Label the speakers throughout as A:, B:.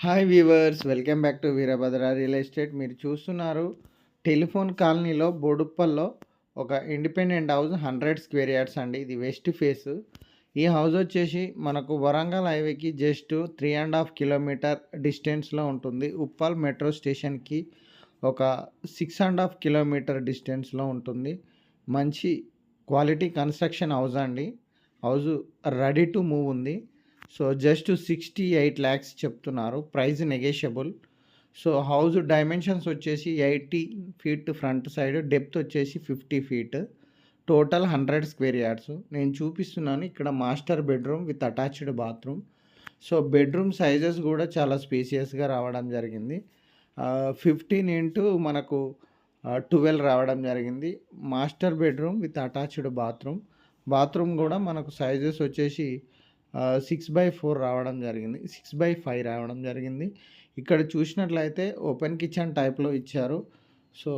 A: Hi weavers, welcome back to Veerabhadra real estate. మీరు చూస్తున్నారు telephone కాలనీలో బోడుప్పల్లో ఒక ఇండిపెండెంట్ హౌస్ 100 స్క్వేర్ యార్డ్స్ అండి. ఇది వెస్ట్ ఫేస్. ఈ హౌస్ వచ్చేసి మనకు వరంగల్ హైవేకి జస్ట్ 3.5 కిలోమీటర్ డిస్టెన్స్లో ఉంటుంది. ఉప్పల్ మెట్రో స్టేషన్కి ఒక 6.5 కిలోమీటర్ డిస్టెన్స్లో ఉంటుంది. మంచి క్వాలిటీ కన్స్ట్రక్షన్ హౌస్ అండి. హౌస్ రెడీ టు మూవ్ ఉంది. సో జస్ట్ 68 lakhs చెప్తున్నారు. Price negotiable. So house dimensions వచ్చేసి 80 feet ఫ్రంట్ సైడ్, డెప్త్ వచ్చేసి 50 feet, టోటల్ 100 స్క్వేర్ యార్డ్స్. నేను చూపిస్తున్నాను ఇక్కడ master bedroom with attached bathroom. So bedroom sizes కూడా చాలా స్పేసియస్గా రావడం జరిగింది. 15 into మనకు 12 రావడం జరిగింది. Master bedroom with attached bathroom కూడా మనకు సైజెస్ వచ్చేసి 6/4 రావడం జరిగింది, 6/5 రావడం జరిగింది. ఇక్కడ చూసినట్లయితే ఓపెన్ కిచెన్ టైప్లో ఇచ్చారు. సో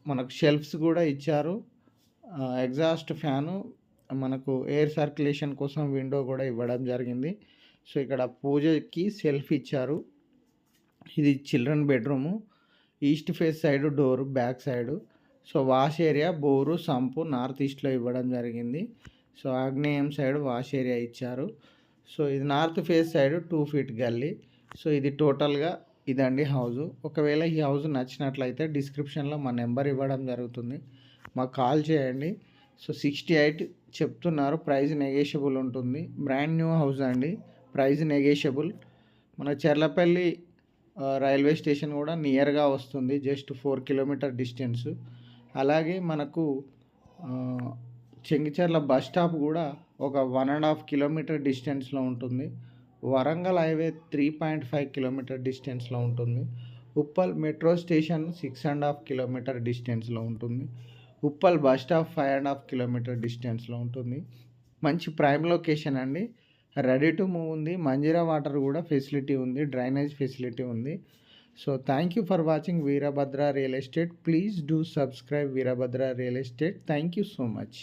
A: మనకు షెల్ఫ్స్ కూడా ఇచ్చారు. ఎగ్జాస్ట్ ఫ్యాను, మనకు ఎయిర్ సర్క్యులేషన్ కోసం విండో కూడా ఇవ్వడం జరిగింది. సో ఇక్కడ పూజకి సెల్ఫ్ ఇచ్చారు. ఇది children bedroom. East face side door, back side. So wash area, bore, sump north ఈస్ట్లో ఇవ్వడం జరిగింది. సో ఆగ్నేయం సైడ్ వాష్ ఏరియా ఇచ్చారు. సో ఇది నార్త్ ఫేస్ సైడ్ 2 feet గల్లీ. సో ఇది టోటల్గా ఇదండి హౌజు. ఒకవేళ ఈ హౌస్ నచ్చినట్లయితే డిస్క్రిప్షన్లో మా నెంబర్ ఇవ్వడం జరుగుతుంది, మాకు కాల్ చేయండి. సో 68 చెప్తున్నారు. ప్రైస్ నెగోషియబుల్ ఉంటుంది. బ్రాండ్ న్యూ హౌస్ అండి. Price negotiable. మన చెర్లపల్లి రైల్వే స్టేషన్ కూడా నియర్గా వస్తుంది, జస్ట్ 4 kilometer డిస్టెన్స్. అలాగే మనకు చెంగిచెర్ల బస్ స్టాప్ కూడా ఒక 1.5 kilometer డిస్టెన్స్లో ఉంటుంది. వరంగల్ హైవే 3.5 kilometer డిస్టెన్స్లో ఉంటుంది. ఉప్పల్ మెట్రో స్టేషన్ 6.5 kilometer డిస్టెన్స్లో ఉంటుంది. ఉప్పల్ బస్ స్టాప్ 5.5 kilometer డిస్టెన్స్లో ఉంటుంది. మంచి ప్రైమ్ లొకేషన్ అండి. రెడీ టు మూవ్ ఉంది. మంజీరా వాటర్ కూడా ఫెసిలిటీ ఉంది, డ్రైనేజ్ ఫెసిలిటీ ఉంది. So thank you for watching Veerabhadra real estate. Please do subscribe Veerabhadra real estate. Thank you so much.